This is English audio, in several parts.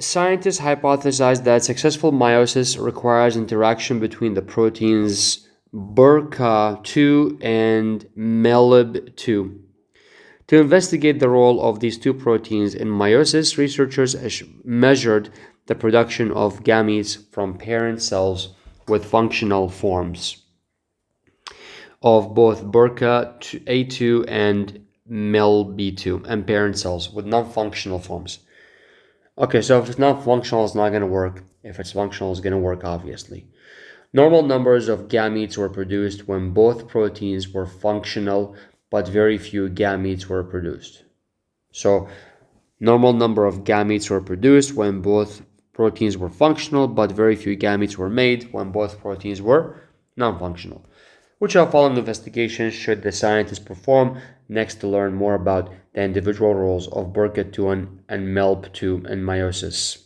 scientists hypothesized that successful meiosis requires interaction between the proteins BRCA2 and MELIB2. To investigate the role of these two proteins in meiosis, researchers measured the production of gametes from parent cells with functional forms of both BRCA2 and MELB2 and parent cells with non-functional forms. Okay, so if it's not functional, it's not going to work. If it's functional, it's going to work, obviously. Normal numbers of gametes were produced when both proteins were functional, but very few gametes were produced. So, normal number of gametes were produced when both proteins were functional, but very few gametes were made when both proteins were non-functional. Which of following investigations should the scientists perform next to learn more about the individual roles of BRCA2 and MELB2 in meiosis?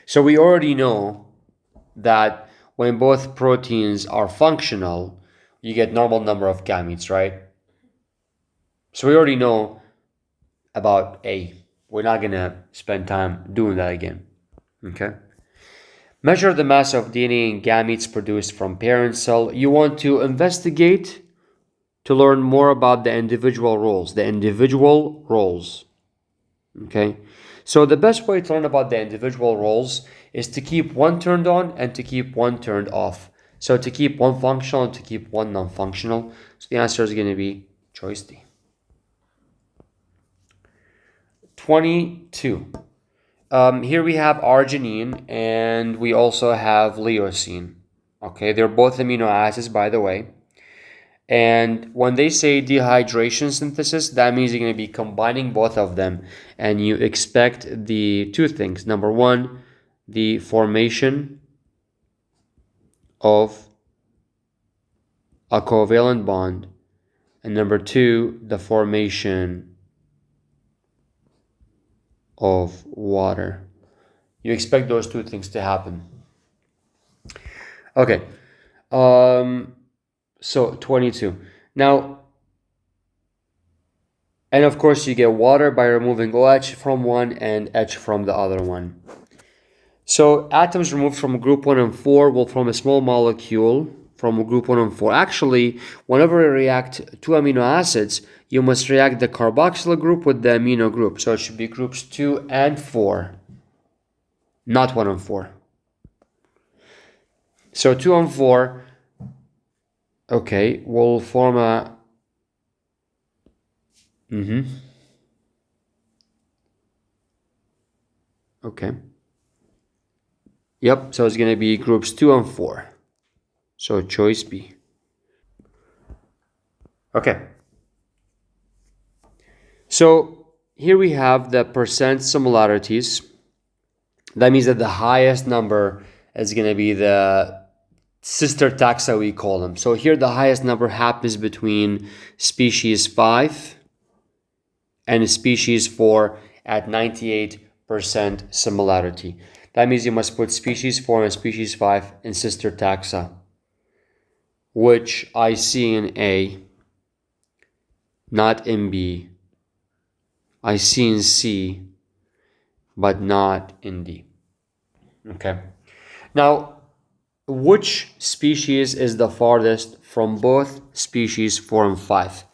So we already know that when both proteins are functional, you get normal number of gametes, right? So we already know about A. We're not going to spend time doing that again. Okay? Measure the mass of DNA in gametes produced from parent cell. You want to investigate to learn more about the individual roles. Okay? So the best way to learn about the individual roles is to keep one turned on and to keep one turned off. So to keep one functional and to keep one non-functional. So the answer is going to be choice D. 22. Here we have arginine and we also have leucine. Okay, they're both amino acids, by the way. And when they say dehydration synthesis, that means you're going to be combining both of them. And you expect the two things. Number one, the formation of a covalent bond. And number two, the formation of water. You expect those two things to happen. Okay. So 22. Now, and of course you get water by removing OH from one and H from the other one. So atoms removed from group 1 and 4 will form a small molecule from group 1 and 4. Actually, whenever you react two amino acids, you must react the carboxyl group with the amino group. So it should be groups 2 and 4, not 1 and 4. So 2 and 4, okay, will form a... Okay. Yep, so it's going to be groups 2 and 4. So choice B. Okay. So here we have the percent similarities. That means that the highest number is going to be the sister taxa, we call them. So here the highest number happens between species 5 and species 4 at 98% similarity. That means you must put species 4 and species 5 in sister taxa, which I see in A, not in B. I see in C, but not in D. Okay. Now, which species is the farthest from both species 4 and 5?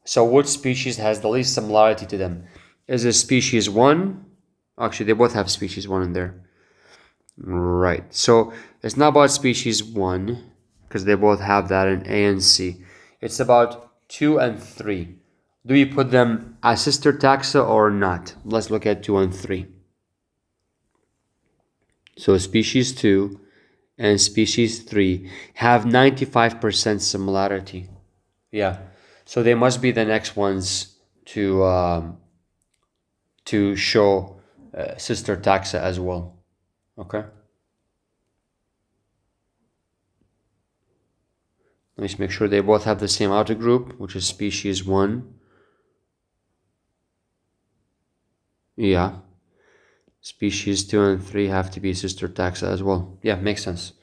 So which species has the least similarity to them? Is it species 1? Actually, they both have species 1 in there. Right. So it's not about species 1, because they both have that in A and C. It's about 2 and 3. Do we put them as sister taxa or not? Let's look at 2 and 3. So species 2 and species 3 have 95% similarity. Yeah. So they must be the next ones to show sister taxa as well. Okay. Let me just make sure they both have the same outer group, which is species 1. Yeah. Species 2 and 3 have to be sister taxa as well. Yeah, makes sense.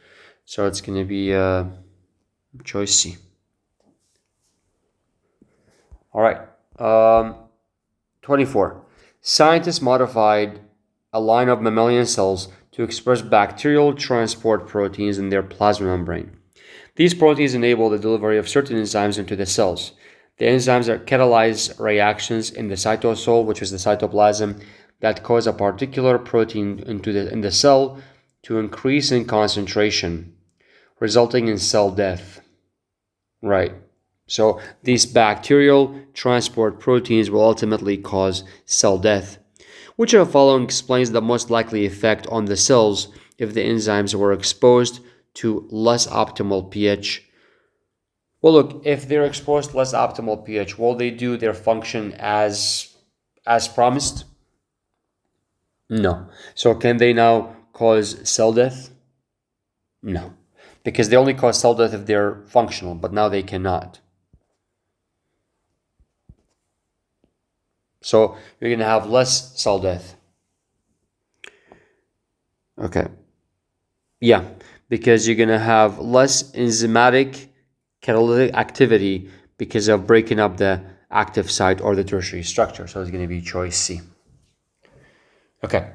So it's going to be choice C. All right. 24. Scientists modified a line of mammalian cells to express bacterial transport proteins in their plasma membrane. These proteins enable the delivery of certain enzymes into the cells. The enzymes are catalyze reactions in the cytosol, which is the cytoplasm, that cause a particular protein in the cell to increase in concentration, resulting in cell death. Right. So these bacterial transport proteins will ultimately cause cell death. Which of the following explains the most likely effect on the cells if the enzymes were exposed to less optimal pH? Well, look, if they're exposed to less optimal pH, will they do their function as promised? No. So can they now cause cell death? No. Because they only cause cell death if they're functional, but now they cannot. So you're going to have less cell death. Okay. Yeah, because you're going to have less enzymatic catalytic activity because of breaking up the active site or the tertiary structure. So it's going to be choice C. Okay.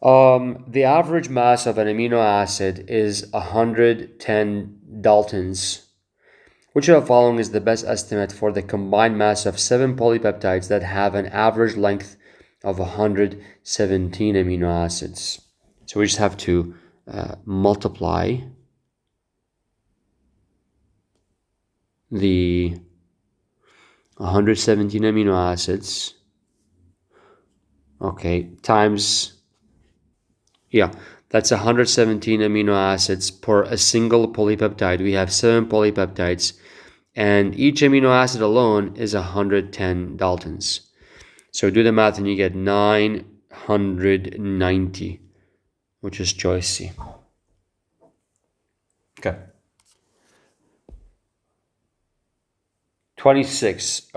The average mass of an amino acid is 110 Daltons. Which of the following is the best estimate for the combined mass of 7 polypeptides that have an average length of 117 amino acids? So we just have to multiply the 117 amino acids, okay, times, yeah, that's 117 amino acids per a single polypeptide. We have 7 polypeptides, and each amino acid alone is 110 Daltons. So do the math and you get 990, which is choice C. Okay. 26.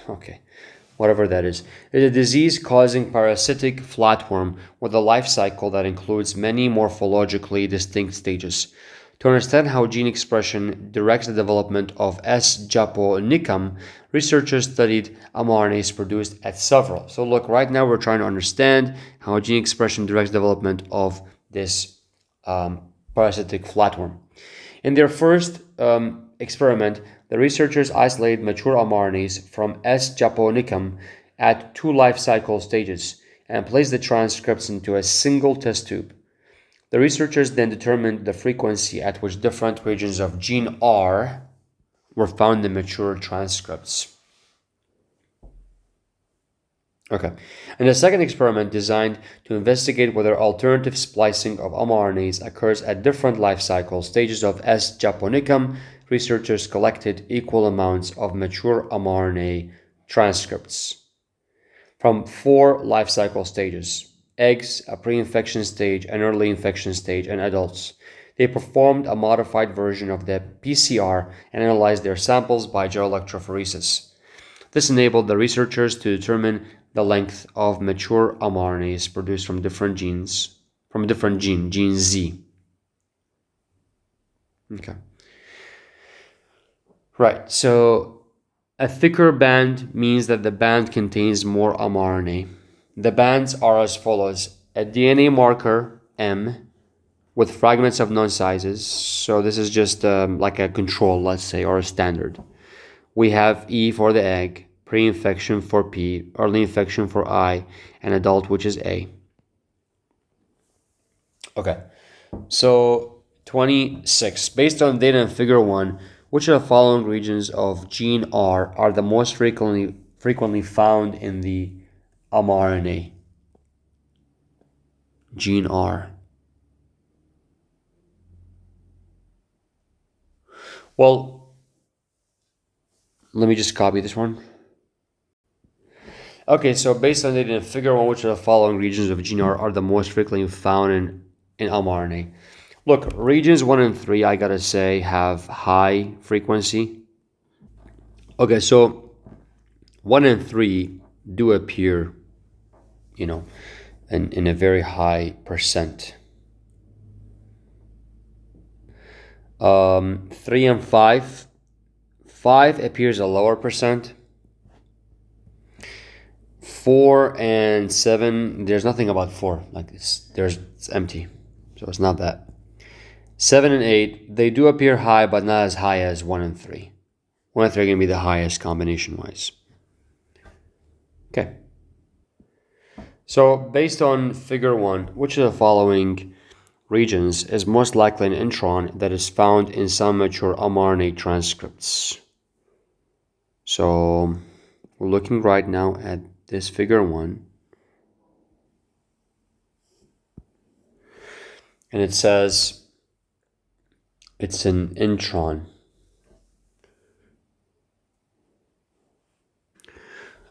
Okay, whatever that is a disease causing parasitic flatworm with a life cycle that includes many morphologically distinct stages. To understand how gene expression directs the development of S. japonicum, researchers studied mRNAs produced at several. So look, right now we're trying to understand how gene expression directs development of this parasitic flatworm. In their first experiment, the researchers isolated mature mRNAs from S. japonicum at 2 life cycle stages and placed the transcripts into a single test tube. The researchers then determined the frequency at which different regions of gene R were found in mature transcripts. Okay. And the second experiment, designed to investigate whether alternative splicing of mRNAs occurs at different life cycle stages of S. japonicum, researchers collected equal amounts of mature mRNA transcripts from 4 life cycle stages: eggs, a pre-infection stage, an early infection stage, and adults. They performed a modified version of the PCR and analyzed their samples by gel electrophoresis. This enabled the researchers to determine the length of mature mRNAs produced from different genes, from a different gene, gene Z. Okay. Right, so a thicker band means that the band contains more mRNA. The bands are as follows: a DNA marker M with fragments of known sizes. So this is just like a control, let's say, or a standard. We have E for the egg, pre-infection for P, early infection for I, and adult, which is A. Okay, so 26. Based on data in figure 1, which of the following regions of gene R are the most frequently found in the mRNA? Gene R. Well, let me just copy this one. Okay, so based on data in figure 1, which of the following regions of gene R are the most frequently found in mRNA? Look, regions 1 and 3, I gotta say, have high frequency. Okay, so 1 and 3 do appear, you know, in a very high percent. 3 and 5 5 appears a lower percent. 4 and 7, there's nothing about 4. Like it's empty. So it's not that. 7 and 8, they do appear high, but not as high as 1 and 3. 1 and 3 are going to be the highest combination-wise. Okay. So based on figure 1, which of the following regions is most likely an intron that is found in some mature mRNA transcripts? So we're looking right now at this figure 1. And it says it's an intron.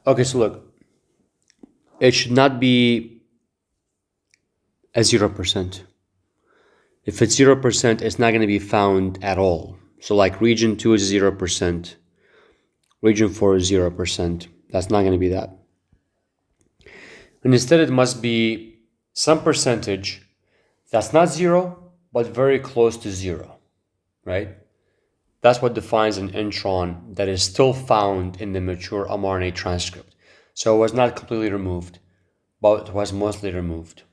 Okay, so look, it should not be a 0%. If it's 0%, it's not going to be found at all. So like region 2 is 0%, region 4 is 0%. That's not going to be that. And instead it must be some percentage that's not 0, but very close to 0, right? That's what defines an intron that is still found in the mature mRNA transcript. So it was not completely removed, but it was mostly removed.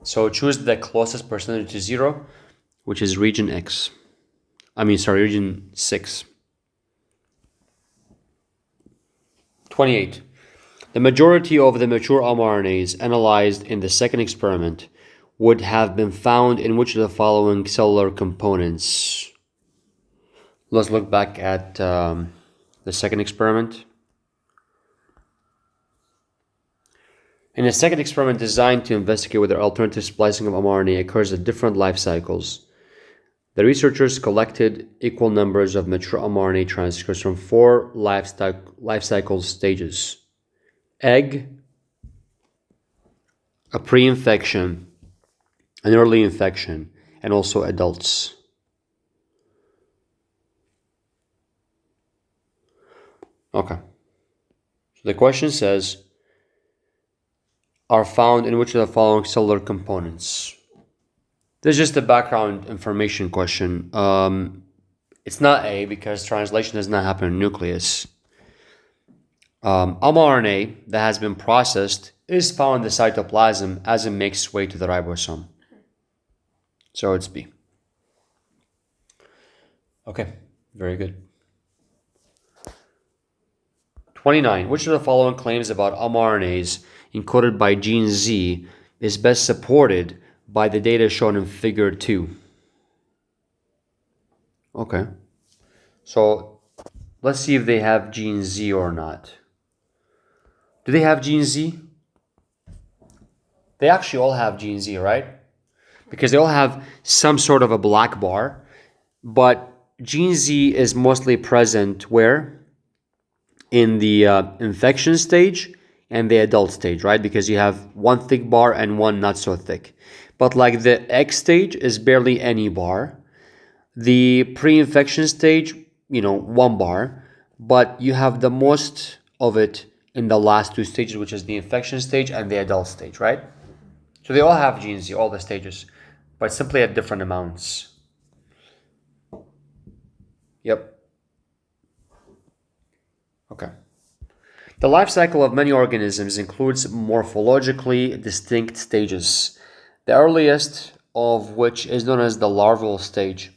So choose the closest percentage to 0, which is region X. Region 6. 28. The majority of the mature mRNAs analyzed in the second experiment would have been found in which of the following cellular components? Let's look back at the second experiment. In a second experiment designed to investigate whether alternative splicing of mRNA occurs at different life cycles, the researchers collected equal numbers of mature mRNA transcripts from 4 life cycle stages: egg, a pre-infection, an early infection, and also adults. Okay. So the question says, are found in which of the following cellular components? This is just a background information question. It's not A because translation does not happen in nucleus. mRNA that has been processed is found in the cytoplasm as it makes its way to the ribosome. So it's B. Okay, very good. 29. Which of the following claims about mRNAs encoded by gene Z is best supported by the data shown in figure 2? Okay. So let's see if they have gene Z or not. Do they have gene Z? They actually all have gene Z, right? Because they all have some sort of a black bar, but gene Z is mostly present where? In the infection stage and the adult stage, right? Because you have one thick bar and one not so thick. But like the X stage is barely any bar. The pre-infection stage, 1 bar. But you have the most of it in the last 2 stages, which is the infection stage and the adult stage, right? So they all have gene Z, all the stages, but simply at different amounts. Yep. Okay. The life cycle of many organisms includes morphologically distinct stages, the earliest of which is known as the larval stage.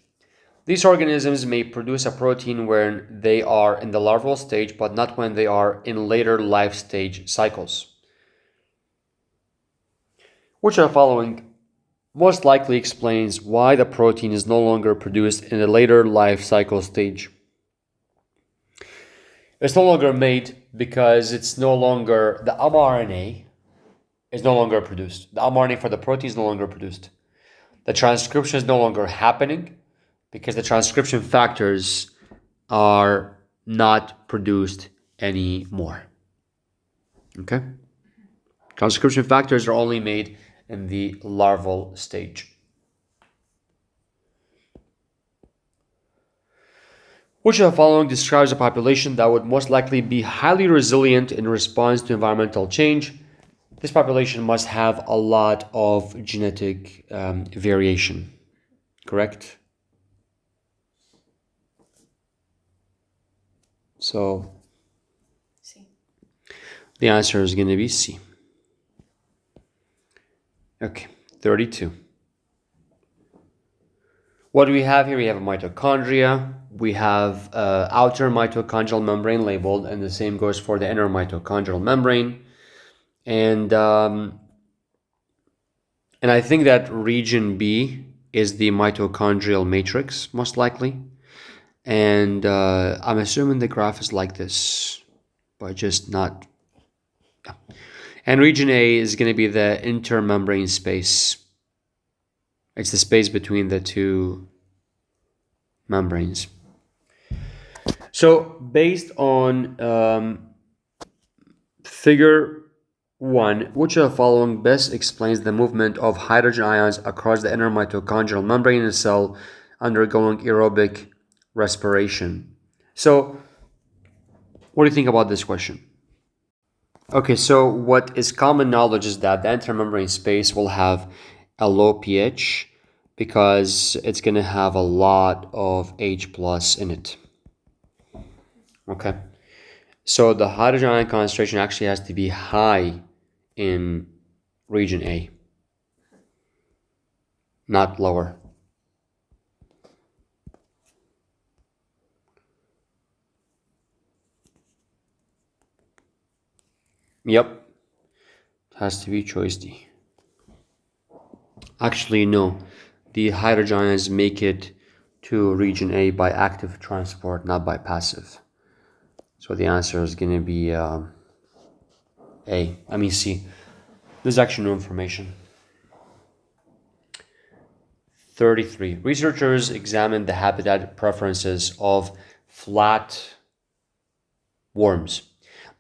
These organisms may produce a protein when they are in the larval stage, but not when they are in later life stage cycles. Which of the following most likely explains why the protein is no longer produced in the later life cycle stage? It's no longer made because it's no longer, the mRNA is no longer produced. The mRNA for the protein is no longer produced. The transcription is no longer happening because the transcription factors are not produced anymore. Okay? Transcription factors are only made in the larval stage. Which of the following describes a population that would most likely be highly resilient in response to environmental change? This population must have a lot of genetic variation, correct? So C. the answer is going to be C. Okay, 32. What do we have here? We have a mitochondria. We have outer mitochondrial membrane labeled, and the same goes for the inner mitochondrial membrane. And I think that region B is the mitochondrial matrix, most likely. And I'm assuming the graph is like this, but just not. Yeah. And region A is going to be the intermembrane space. It's the space between the two membranes. So based on figure 1, which of the following best explains the movement of hydrogen ions across the inner mitochondrial membrane in a cell undergoing aerobic respiration? So what do you think about this question? Okay, so what is common knowledge is that the intermembrane space will have a low pH because it's going to have a lot of H plus in it. Okay, so the hydrogen ion concentration actually has to be high in region A, not lower. Yep, it has to be choice D. Actually, no. The hydrogen ions make it to region A by active transport, not by passive. So the answer is going to be C. There's actually no information. 33. Researchers examined the habitat preferences of flat worms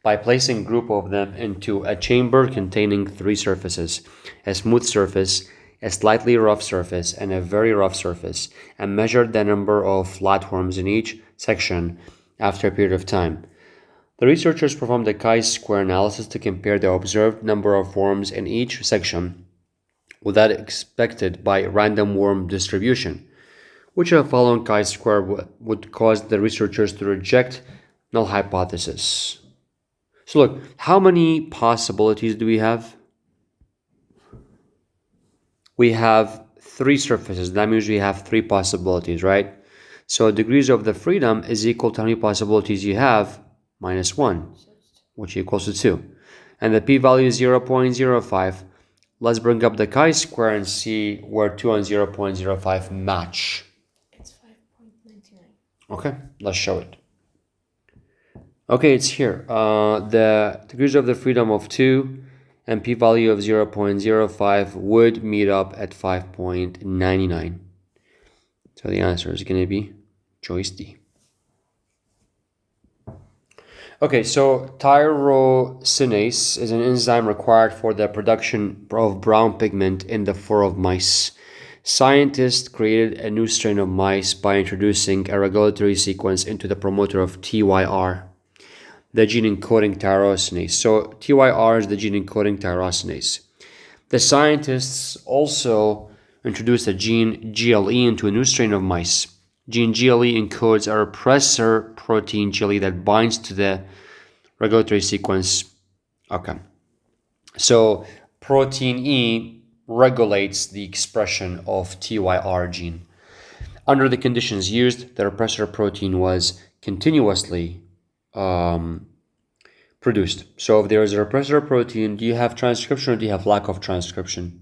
by placing a group of them into a chamber containing 3 surfaces: a smooth surface, a slightly rough surface, and a very rough surface, and measured the number of flatworms in each section after a period of time. The researchers performed a chi-square analysis to compare the observed number of worms in each section with that expected by random worm distribution. Which of the following chi-square would cause the researchers to reject null hypothesis? So look, how many possibilities do we have? We have 3 surfaces. That means we have 3 possibilities, right? So degrees of the freedom is equal to how many possibilities you have minus 1, which equals to 2. And the p-value is 0.05. Let's bring up the chi-square and see where 2 and 0.05 match. It's 5.99. Okay, let's show it. Okay, it's here. The degrees of the freedom of 2 and p-value of 0.05 would meet up at 5.99. So the answer is going to be choice D. Okay, so tyrosinase is an enzyme required for the production of brown pigment in the fur of mice. Scientists created a new strain of mice by introducing a regulatory sequence into the promoter of TYR, the gene encoding tyrosinase. So TYR is the gene encoding tyrosinase. The scientists also introduced a gene GLE into a new strain of mice. Gene GLE encodes a repressor protein GLE that binds to the regulatory sequence. Okay. So protein E regulates the expression of TYR gene. Under the conditions used, the repressor protein was continuously produced. So if there is a repressor protein, do you have transcription or do you have lack of transcription?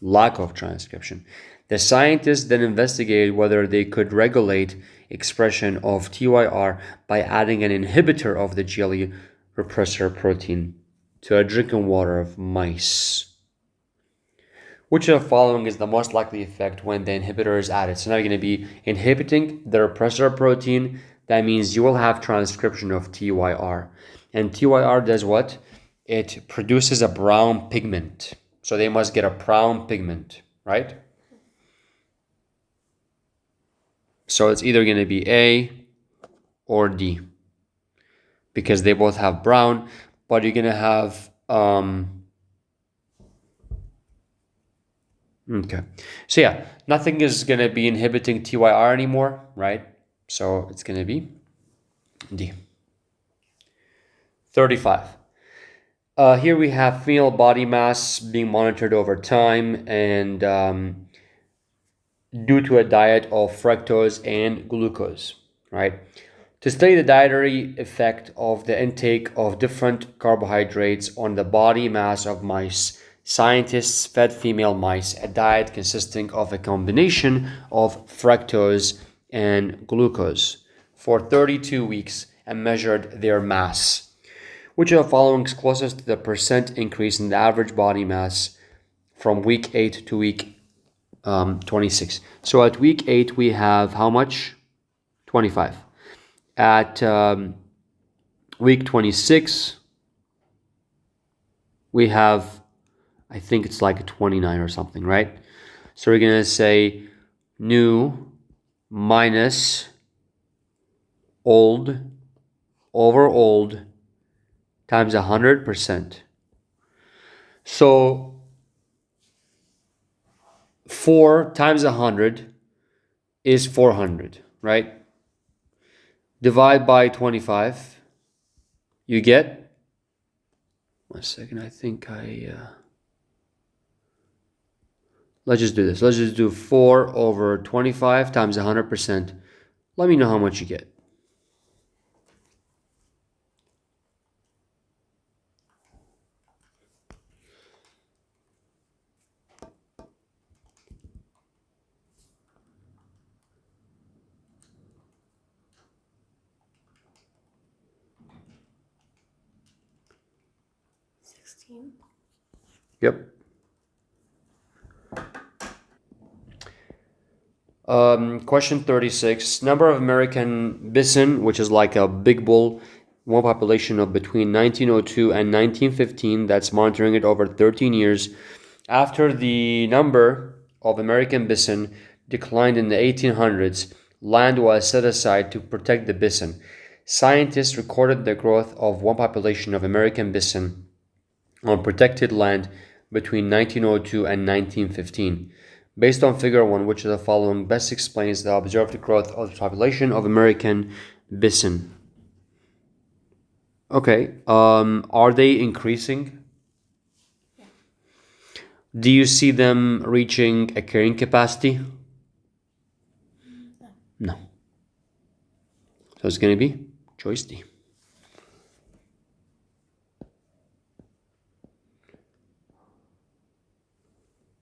Lack of transcription. The scientists then investigated whether they could regulate expression of TYR by adding an inhibitor of the GLE repressor protein to a drinking water of mice. Which of the following is the most likely effect when the inhibitor is added? So now you're going to be inhibiting the repressor protein. That means you will have transcription of TYR. And TYR does what? It produces a brown pigment. So they must get a brown pigment, right? So it's either going to be A or D, because they both have brown, but you're going to have okay. So yeah, nothing is going to be inhibiting TYR anymore, right? So it's going to be D. 35. Here we have female body mass being monitored over time and due to a diet of fructose and glucose, right? To study the dietary effect of the intake of different carbohydrates on the body mass of mice, scientists fed female mice a diet consisting of a combination of fructose and glucose for 32 weeks and measured their mass. Which of the following is closest to the percent increase in the average body mass from week 8 to week 26? So at week 8 we have how much? 25. At week 26 we have, I think it's like a 29 or something, right? So we're going to say new minus old over old times 100%. So 4 times 100 is 400, right? Divide by 25, you get, one second, I think let's just do this. Let's just do 4 over 25 times 100%. Let me know how much you get. Yep. Question 36. Number of American bison, which is like a big bull, one population of between 1902 and 1915, that's monitoring it over 13 years. After the number of American bison declined in the 1800s, land was set aside to protect the bison. Scientists recorded the growth of one population of American bison on protected land between 1902 and 1915. Based on figure 1, which of the following best explains the observed growth of the population of American bison? Okay, are they increasing? Yeah. Do you see them reaching a carrying capacity? No. No. So it's going to be choice D.